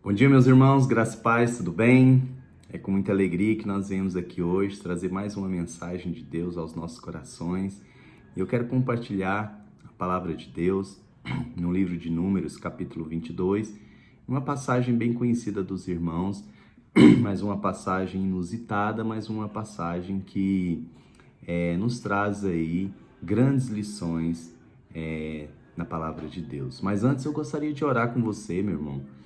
Bom dia, meus irmãos, graça e paz, tudo bem? É com muita alegria que nós viemos aqui hoje trazer mais uma mensagem de Deus aos nossos corações. E eu quero compartilhar a palavra de Deus no livro de Números, capítulo 22, uma passagem bem conhecida dos irmãos, mas uma passagem inusitada, mas uma passagem que nos traz aí grandes lições na palavra de Deus. Mas antes eu gostaria de orar com você, meu irmão.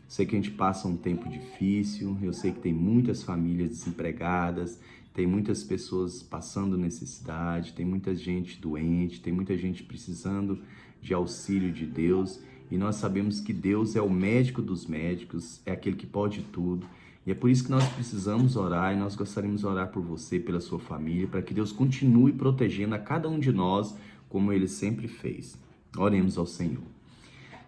Sei que a gente passa um tempo difícil, eu sei que tem muitas famílias desempregadas, tem muitas pessoas passando necessidade, tem muita gente doente, tem muita gente precisando de auxílio de Deus, e nós sabemos que Deus é o médico dos médicos, é aquele que pode tudo, e é por isso que nós precisamos orar, e nós gostaríamos de orar por você, pela sua família, para que Deus continue protegendo a cada um de nós, como Ele sempre fez. Oremos ao Senhor.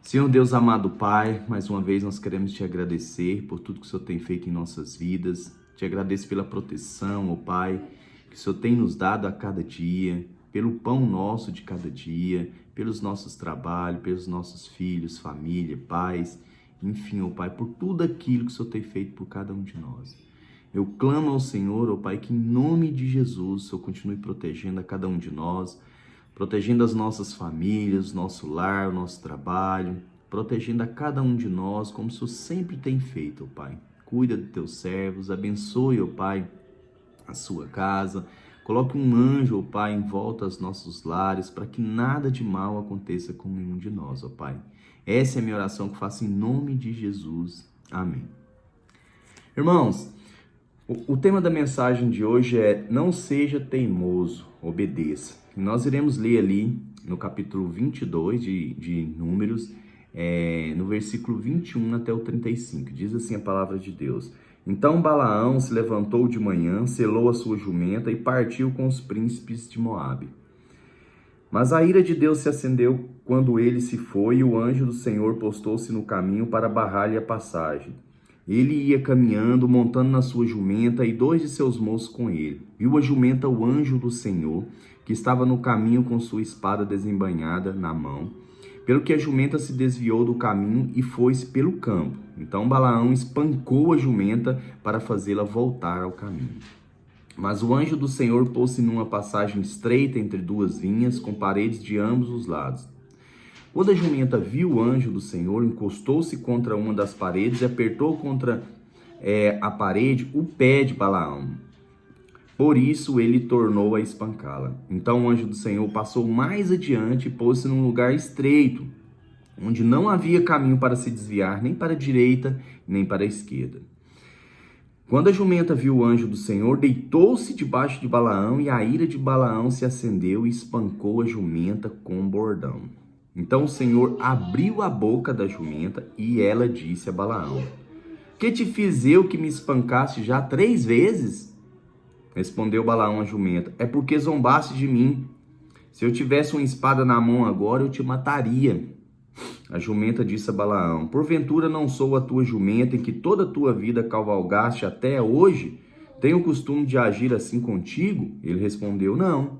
Senhor Deus amado Pai, mais uma vez nós queremos te agradecer por tudo que o Senhor tem feito em nossas vidas. Te agradeço pela proteção, ó Pai, que o Senhor tem nos dado a cada dia, pelo pão nosso de cada dia, pelos nossos trabalhos, pelos nossos filhos, família, pais, enfim, ó Pai, por tudo aquilo que o Senhor tem feito por cada um de nós. Eu clamo ao Senhor, ó Pai, que em nome de Jesus o Senhor continue protegendo a cada um de nós, protegendo as nossas famílias, nosso lar, o nosso trabalho, protegendo a cada um de nós, como o Senhor sempre tem feito, ó Pai. Cuida dos teus servos, abençoe, ó Pai, a sua casa. Coloque um anjo, ó Pai, em volta aos nossos lares, para que nada de mal aconteça com nenhum de nós, ó Pai. Essa é a minha oração que faço em nome de Jesus. Amém. Irmãos, o tema da mensagem de hoje é: não seja teimoso, obedeça. Nós iremos ler ali no capítulo 22 de Números, no versículo 21 até o 35. Diz assim a palavra de Deus: Então Balaão se levantou de manhã, selou a sua jumenta e partiu com os príncipes de Moabe. Mas a ira de Deus se acendeu quando ele se foi, e o anjo do Senhor postou-se no caminho para barrar-lhe a passagem. Ele ia caminhando, montando na sua jumenta, e 2 de seus moços com ele. Viu a jumenta o anjo do Senhor, que estava no caminho com sua espada desembainhada na mão, pelo que a jumenta se desviou do caminho e foi-se pelo campo. Então Balaão espancou a jumenta para fazê-la voltar ao caminho. Mas o anjo do Senhor pôs-se numa passagem estreita entre 2 vinhas, com paredes de ambos os lados. Quando a jumenta viu o anjo do Senhor, encostou-se contra uma das paredes e apertou contra a parede o pé de Balaão. Por isso ele tornou a espancá-la. Então o anjo do Senhor passou mais adiante e pôs-se num lugar estreito, onde não havia caminho para se desviar, nem para a direita, nem para a esquerda. Quando a jumenta viu o anjo do Senhor, deitou-se debaixo de Balaão, e a ira de Balaão se acendeu e espancou a jumenta com um bordão. Então o Senhor abriu a boca da jumenta, e ela disse a Balaão: Que te fiz eu que me espancaste já 3 vezes? Respondeu Balaão à jumenta: É porque zombaste de mim. Se eu tivesse uma espada na mão agora, eu te mataria. A jumenta disse a Balaão: Porventura não sou a tua jumenta, em que toda a tua vida cavalgaste até hoje? Tenho o costume de agir assim contigo? Ele respondeu: Não.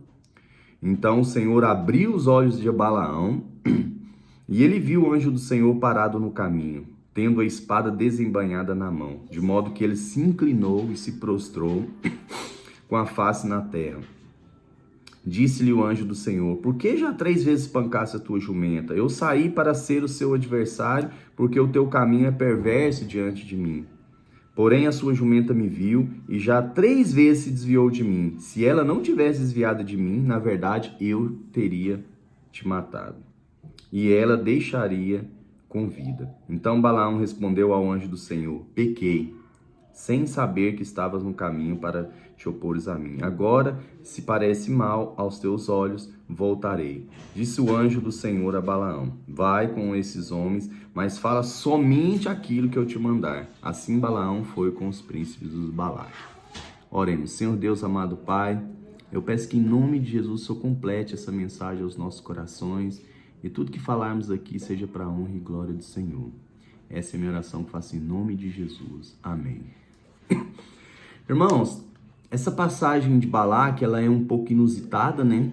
Então o Senhor abriu os olhos de Balaão, e ele viu o anjo do Senhor parado no caminho, tendo a espada desembainhada na mão, de modo que ele se inclinou e se prostrou com a face na terra. Disse-lhe o anjo do Senhor: Por que já 3 vezes espancaste a tua jumenta? Eu saí para ser o seu adversário, porque o teu caminho é perverso diante de mim. Porém a sua jumenta me viu, e já 3 vezes se desviou de mim. Se ela não tivesse desviado de mim, na verdade eu teria te matado, e ela deixaria com vida. Então Balaão respondeu ao anjo do Senhor: Pequei, sem saber que estavas no caminho para te opores a mim. Agora, se parece mal aos teus olhos, voltarei. Disse o anjo do Senhor a Balaão: Vai com esses homens, mas fala somente aquilo que eu te mandar. Assim Balaão foi com os príncipes dos Balaque. Oremos. Senhor Deus amado Pai, eu peço que em nome de Jesus o Senhor complete essa mensagem aos nossos corações, e tudo que falarmos aqui seja para a honra e glória do Senhor. Essa é a minha oração que faço em nome de Jesus. Amém. Irmãos, essa passagem de Balaque, ela é um pouco inusitada, né?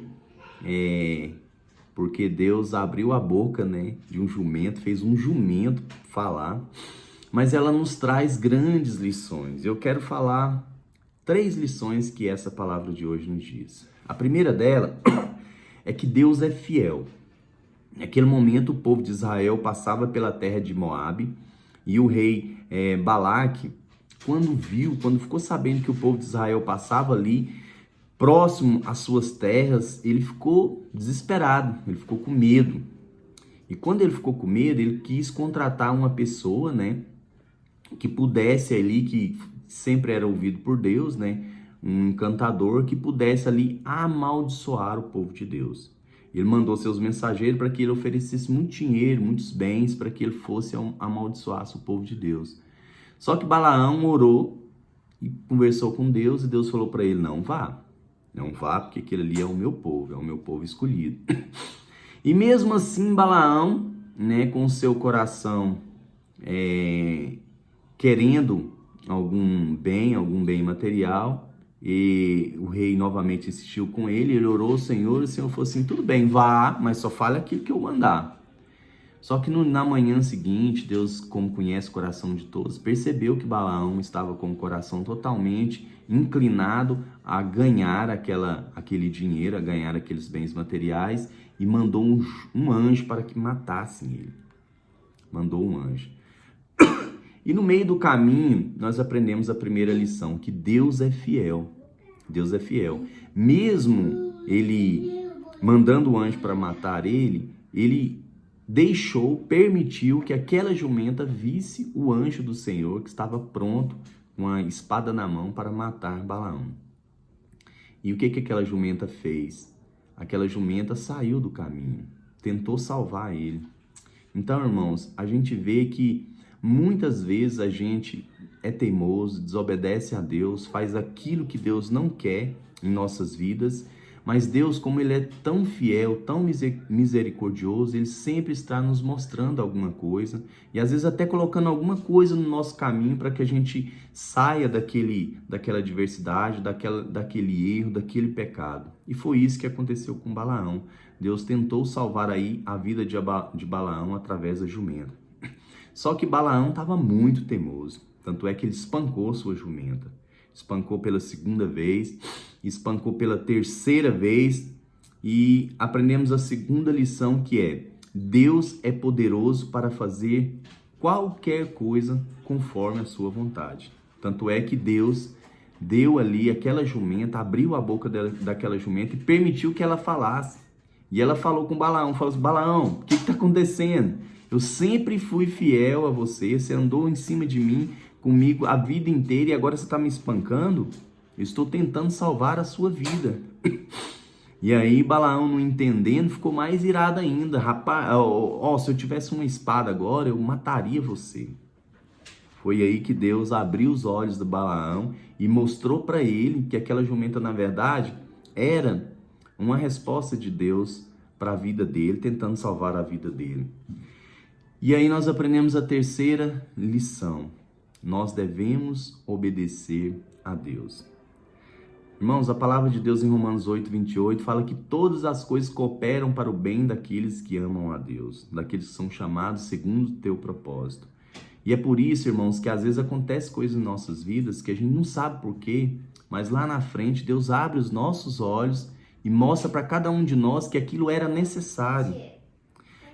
Porque Deus abriu a boca, né, de um jumento, fez um jumento falar. mas ela nos traz grandes lições. Eu quero falar 3 lições que essa palavra de hoje nos diz. A primeira dela é que Deus é fiel. Naquele momento, o povo de Israel passava pela terra de Moabe e o rei Balaque, quando ficou sabendo que o povo de Israel passava ali, próximo às suas terras, ele ficou desesperado, ele ficou com medo. E quando ele ficou com medo, ele quis contratar uma pessoa, né, que pudesse ali, que sempre era ouvido por Deus, né, um encantador que pudesse ali amaldiçoar o povo de Deus. Ele mandou seus mensageiros para que ele oferecesse muito dinheiro, muitos bens, para que ele fosse amaldiçoasse o povo de Deus. Só que Balaão orou e conversou com Deus, e Deus falou para ele: não vá, porque aquele ali é o meu povo escolhido. E mesmo assim, Balaão, né, com o seu coração querendo algum bem material, e o rei novamente insistiu com ele orou ao Senhor, e o Senhor falou assim: tudo bem, vá, mas só fale aquilo que eu mandar. Só que na manhã seguinte, Deus, como conhece o coração de todos, percebeu que Balaão estava com o coração totalmente inclinado a ganhar aquele dinheiro, a ganhar aqueles bens materiais, e mandou um anjo para que matassem ele. Mandou um anjo. E no meio do caminho, nós aprendemos a primeira lição, que Deus é fiel. Deus é fiel. Mesmo ele mandando o anjo para matar ele permitiu que aquela jumenta visse o anjo do Senhor, que estava pronto, com a espada na mão, para matar Balaão. E o que aquela jumenta fez? Aquela jumenta saiu do caminho, tentou salvar ele. Então, irmãos, a gente vê que muitas vezes a gente é teimoso, desobedece a Deus, faz aquilo que Deus não quer em nossas vidas, mas Deus, como Ele é tão fiel, tão misericordioso, Ele sempre está nos mostrando alguma coisa, e às vezes até colocando alguma coisa no nosso caminho para que a gente saia daquela adversidade, daquele erro, daquele pecado. E foi isso que aconteceu com Balaão. Deus tentou salvar aí a vida de Balaão através da jumenta. Só que Balaão estava muito teimoso, tanto é que ele espancou sua jumenta. Espancou pela segunda vez, espancou pela terceira vez, e aprendemos a segunda lição, que é: Deus é poderoso para fazer qualquer coisa conforme a sua vontade. Tanto é que Deus deu ali aquela jumenta, abriu a boca daquela jumenta e permitiu que ela falasse. E ela falou com Balaão, falou assim: Balaão, o que está acontecendo? Eu sempre fui fiel a você andou em cima de mim, comigo a vida inteira, e agora você está me espancando? Eu estou tentando salvar a sua vida. E aí Balaão, não entendendo, ficou mais irado ainda. Rapaz, se eu tivesse uma espada agora, eu mataria você. Foi aí que Deus abriu os olhos do Balaão e mostrou para ele que aquela jumenta, na verdade, era uma resposta de Deus para a vida dele, tentando salvar a vida dele. E aí nós aprendemos a terceira lição: nós devemos obedecer a Deus. Irmãos, a palavra de Deus em Romanos 8:28 fala que todas as coisas cooperam para o bem daqueles que amam a Deus, daqueles que são chamados segundo o teu propósito. E é por isso, irmãos, que às vezes acontece coisas em nossas vidas que a gente não sabe por quê, mas lá na frente Deus abre os nossos olhos e mostra para cada um de nós que aquilo era necessário.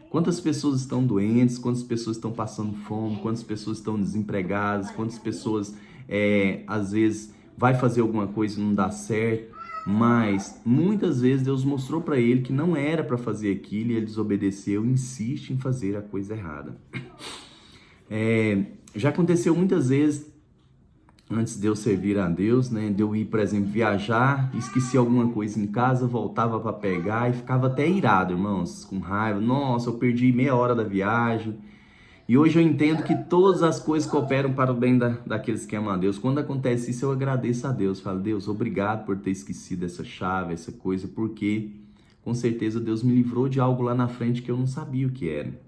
Quantas pessoas estão doentes, quantas pessoas estão passando fome, quantas pessoas estão desempregadas, quantas pessoas, às vezes, vai fazer alguma coisa e não dá certo, mas muitas vezes Deus mostrou para ele que não era para fazer aquilo, e ele desobedeceu e insiste em fazer a coisa errada. Já aconteceu muitas vezes, antes de eu servir a Deus, né, de eu ir, por exemplo, viajar, esqueci alguma coisa em casa, voltava para pegar e ficava até irado, irmãos, com raiva. Nossa, eu perdi meia hora da viagem. E hoje eu entendo que todas as coisas cooperam para o bem daqueles que amam a Deus. Quando acontece isso, eu agradeço a Deus. Falo: Deus, obrigado por ter esquecido essa chave, essa coisa, porque com certeza Deus me livrou de algo lá na frente que eu não sabia o que era.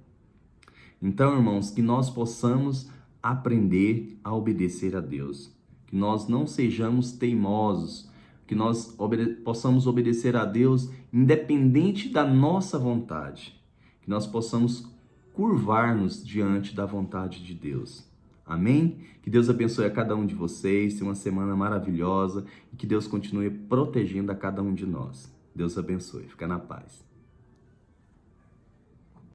Então, irmãos, que nós possamos aprender a obedecer a Deus, que nós não sejamos teimosos, que nós possamos obedecer a Deus independente da nossa vontade, que nós possamos curvar-nos diante da vontade de Deus. Amém? Que Deus abençoe a cada um de vocês, tenha uma semana maravilhosa e que Deus continue protegendo a cada um de nós. Deus abençoe. Fica na paz.